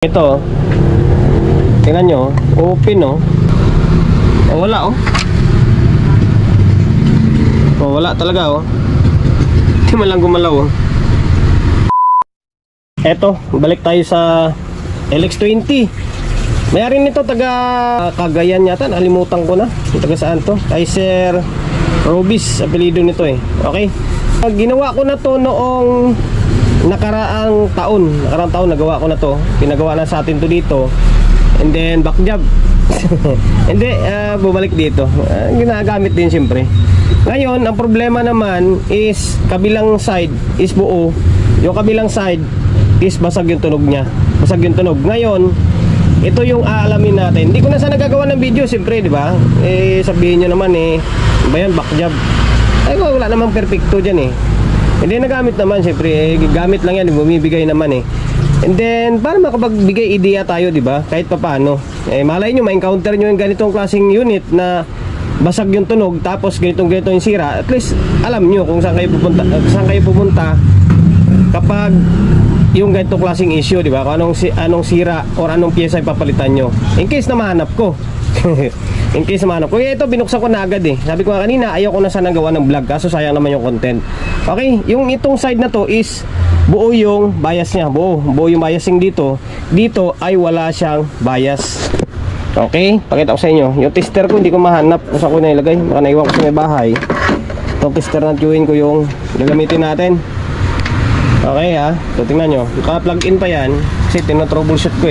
Ito, tingnan nyo, open oh. Oh, wala oh. Oh, wala talaga oh. Hindi man lang gumalaw oh. Eto, balik tayo sa LX20. Mayroon nito taga Cagayan yata, nalimutan ko na. Taga saan to? Kaiser Robis, apelido nito eh. Okay. Ginawa ko na to noong nakaraang taon nagawa ko na to. Pinagawa na sa atin to dito. And then back job. Hindi, bumalik dito. Ginagamit din siyempre. Ngayon, ang problema naman is kabilang side is buo. Yung kabilang side is basag yung tunog niya. Basag yung tunog. Ngayon, ito yung aalamin natin. Hindi ko na sana nagagawa ng video, siyempre, di ba? Sabihin nyo naman ba yan, back job? Ay, wala namang perfecto dyan Hindi nagamit naman, siyempre, gamit lang yan, bumibigay naman And then, para makapagbigay idea tayo, di ba? Kahit papaano. Malay nyo, ma-encounter nyo yung ganitong klaseng unit na basag yung tunog, tapos ganito yung sira. At least, alam nyo kung saan kayo pupunta kapag yung ganitong klaseng issue, di ba? Kung anong sira or anong pyesa yung papalitan nyo. In case na mahanap ko. In case na mahanap ko. Kaya ito, binuksan ko na agad Sabi ko nga kanina, ayaw ko na sana gawa ng vlog, kaso sayang naman yung content. Okay, yung itong side na to is buo yung bias niya. Buo yung biasing dito. Dito ay wala siyang bias. Okay, pakita ko sa inyo. Yung tester ko, hindi ko mahanap kung saan ko nailagay. Baka naiwan ko sa may bahay. Itong tester na tiyuhin ko yung gagamitin natin. Okay so tingnan nyo, naka-plug in pa yan kasi tinatroubleshoot ko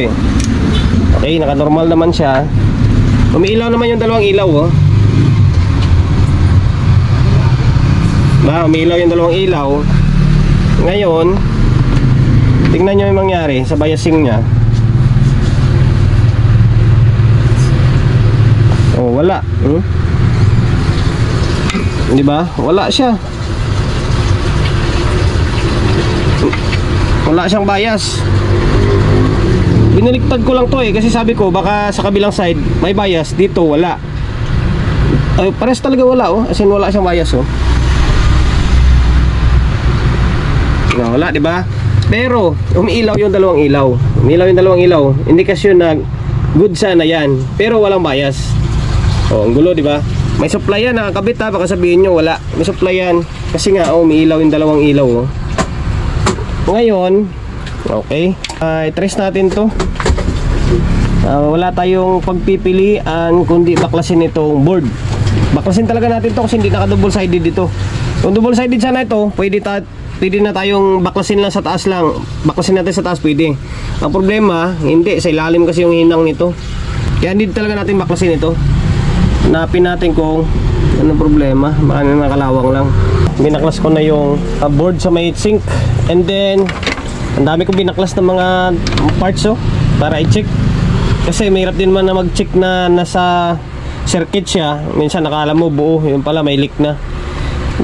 Okay, naka-normal naman siya. Umiilaw naman yung dalawang ilaw umiilaw yung dalawang ilaw. Ngayon, tingnan nyo yung mangyari sa biasing nya. Oh, wala Diba? Wala siya. Wala siyang bias. Binaliktad ko lang to kasi sabi ko baka sa kabilang side may bias, dito wala. Pares talaga wala as in wala siyang bias No, wala, di ba? Pero umiilaw yung dalawang ilaw. Indikasyon na good sana yan, pero walang bias. Ang gulo, di ba? May supply yan nakakabit baka sabihin nyo wala. May supply yan kasi nga umiilaw yung dalawang ilaw Ngayon, okay, i-trace natin to. Wala tayong pagpipilian kundi baklasin itong board. Baklasin talaga natin to kasi hindi naka-double sided dito. Kung double sided sana ito, pwede na tayong baklasin lang sa taas lang. Baklasin natin sa taas, pwede. Ang problema, hindi, sa ilalim kasi yung hinang nito. Kaya hindi talaga natin baklasin ito. Hanapin natin kung anong problema. Baka nakalawang lang. Binaklas ko na yung board sa may sink. And then ang dami kong binaklas ng mga parts para i-check. Kasi mahirap din man na mag-check na nasa circuit siya. Minsan nakala mo buo, yun pala may leak na.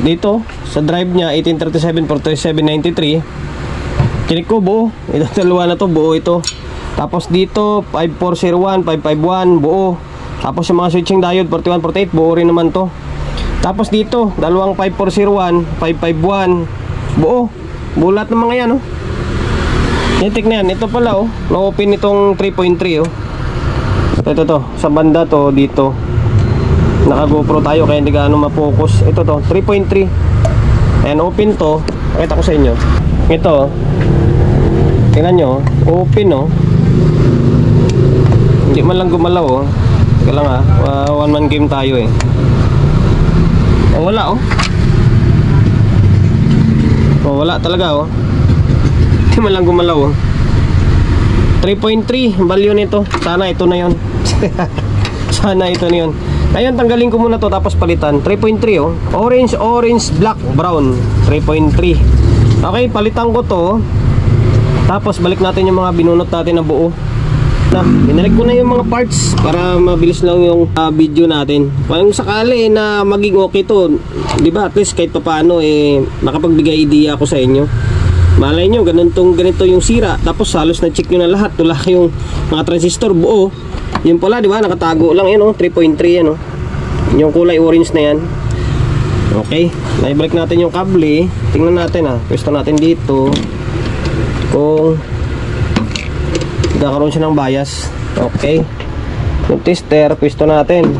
Dito sa drive niya 1837-4793, check ko buo. Ito dalawa na to, buo ito. Tapos dito 5401, 551 buo. Tapos yung mga switching diode 4148 buo rin naman to. Tapos dito dalawang 5401, 551 buo. Bulat ng mga yan Nitik na yan. Ito pala na-open itong 3.3 Ito to, sa banda to, dito naka GoPro tayo kaya hindi gaano ma-focus. Ito to, 3.3 and open to. Pakita ko sa inyo. Ito tingnan nyo, open hindi man lang gumalaw Teka lang one man game tayo wala wala talaga hindi man lang gumalaw 3.3 value nito. Sana ito na yun. Sana ito na yun. Ngayon tanggalin ko muna to tapos palitan. 3.3 orange, black, brown 3.3. Okay, palitan ko to. Tapos balik natin yung mga binunot natin na buo. Binalik ko na yung mga parts para mabilis lang yung video natin. Kung sakali na maging okay to, di ba? At least kahit pa paano makapagbigay idea ako sa inyo. Malay nyo, ganito yung sira. Tapos halos na check nyo na lahat. Wala yung mga transistor buo. Yung pala, di ba? Nakatago lang yan 3.3 yan Yung kulay orange na yan. Okay, naibalik natin yung kable. Tingnan natin pwesto natin dito kung Nagkakaroon siya ng bias. Okay. Yung tester, pwesto natin.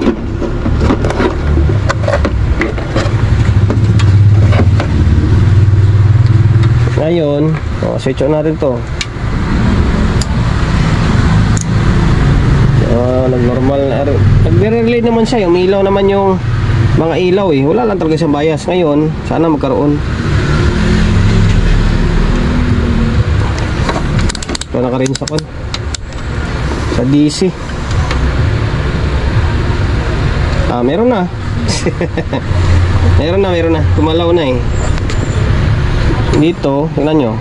Ngayon, switch on natin to. Nag-normal na. Nagre-relay naman siya. Yung ilaw naman yung mga ilaw eh. Wala lang talaga siyang bias. Ngayon, sana magkaroon. Ito na ka rin sa DC. Meron na. meron na. Tumalaw na eh. Dito, tingnan nyo.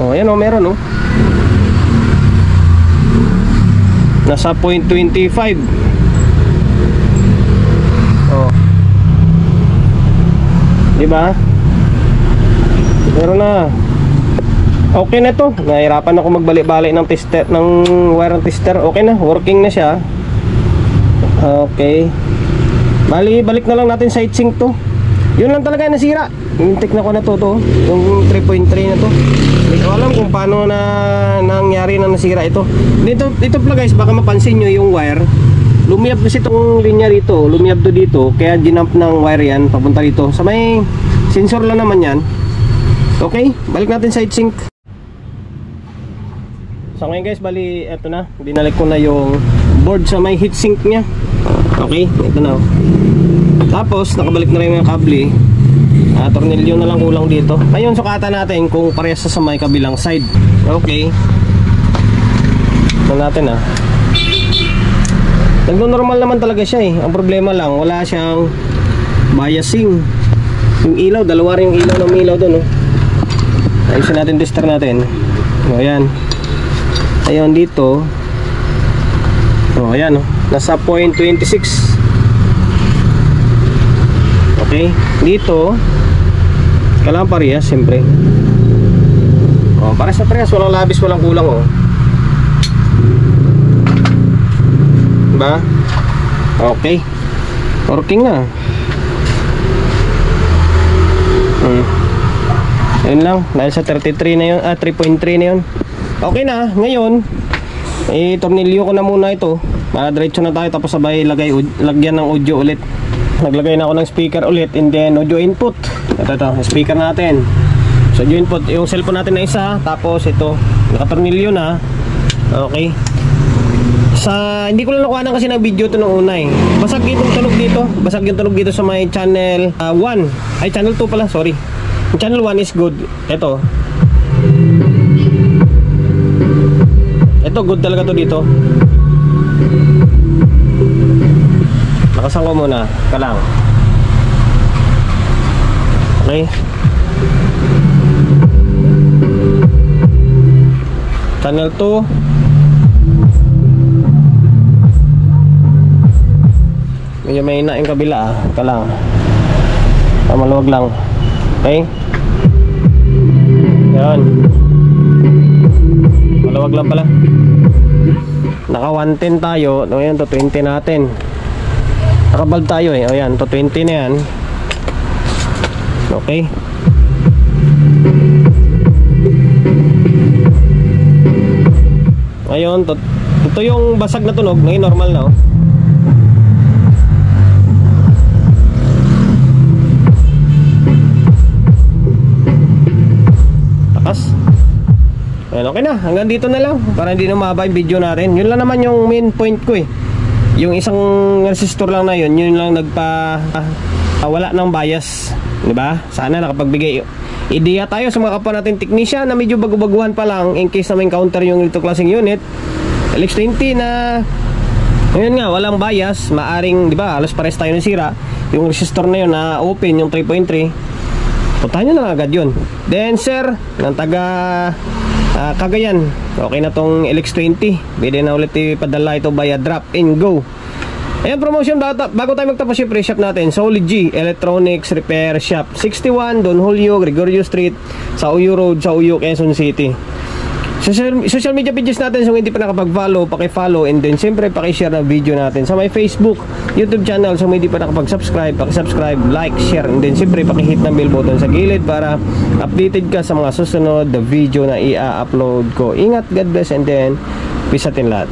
Ayan meron nasa 0.25. Diba? Meron na. Okay na to. Nahirapan ako magbalik-balik ng tester, ng wire ng tester. Okay na, working na siya. Okay. Balik na lang natin sa heatsink to. Yun lang talaga yung nasira. Yung tek na ko na to. Yung 3.3 na to. Hindi ko alam kung paano na nangyari na nasira ito. Dito pala guys, baka mapansin nyo yung wire. Lumiyab kasi itong linya dito. Lumiyab to dito. Kaya ginamp ng wire yan papunta dito. Sa may sensor lang naman yan. Okay, balik natin sa heatsink. So ngayon guys, bali eto na. Binalik ko na yung board sa may heatsink nya. Okay, ito na. Tapos nakabalik na rin yung kable. Tornilyo na lang kulang dito. Ngayon sukatan natin kung parehas sa may kabilang side. Okay. Ito natin Nagno-normal naman talaga siya eh. Ang problema lang, wala siyang biasing. Yung ilaw, dalawa rin yung ilaw ng ilaw doon Ayusin natin, tester natin. Ayan. Ayun dito. Ayan nasa 0.26. Okay, dito kailangan parehas siyempre. Para sa parehas, walang labis, walang kulang diba? Okay, working na. Yun lang, dahil sa 33 na yun, 3.3 na yun. Okay na, ngayon tornilyo ko na muna ito para diretso na tayo, tapos sabay lagyan ng audio ulit. Naglagay na ako ng speaker ulit, and then audio input. Ito, speaker natin. So audio input, yung cellphone natin na isa, tapos ito, nakatornilyo na. Okay. Hindi ko lang nakuhanan kasi ng video ito nung una Basag yung tunog dito. Basag yung tunog dito sa may channel 1. Ay, channel 2 pala, sorry. Yung channel 1 is good. Ito, good talaga to dito. Nakasan ko muna, kalang. Okay. Channel 2. Medyo may ina yung kabila kalang. Maluwag lang. Okay. Yan. Maluwag lang pala. Naka 110 tayo. Ngayon to 20 natin. Nakabald tayo O yan, to 20 na yan. Okay. Ngayon, ito yung basag na tunog. Ngayon normal na Takas. Ayan, okay na. Hanggang dito na lang. Para hindi na mahaba yung video natin. Yun lang naman yung main point ko Yung isang resistor lang na yun lang wala ng bias, di ba? Sana nakapagbigay ideya tayo sa mga kapwa natin technician na medyo bago-baguhan pa lang, in case na may encounter yung ito klaseng unit LX20 na ngayon nga walang bias, maaring, di ba, alas pares tayo ng sira. Yung resistor na yun na open, yung 3.3, puntahan nyo na lang agad yun. Then sir, ng taga Cagayan, okay na tong LX20. Pwede na ulit ipadala ito via drop and go. Ayan, promotion bago tayo magtapos yung pre-shop natin. Solid G Electronics Repair Shop, 61 Don Julio Gregorio Street, sa Uyo Road, sa Uyo, Quezon City. social media pages natin, so hindi pa nakapag-follow, paki-follow, and then siyempre paki-share na video natin sa my Facebook, YouTube channel. So hindi pa nakapag-subscribe, paki-subscribe, like, share, and then siyempre paki-hit ng bell button sa gilid para updated ka sa mga susunod na video na i-upload ko. Ingat, God bless, and then peace atin lahat.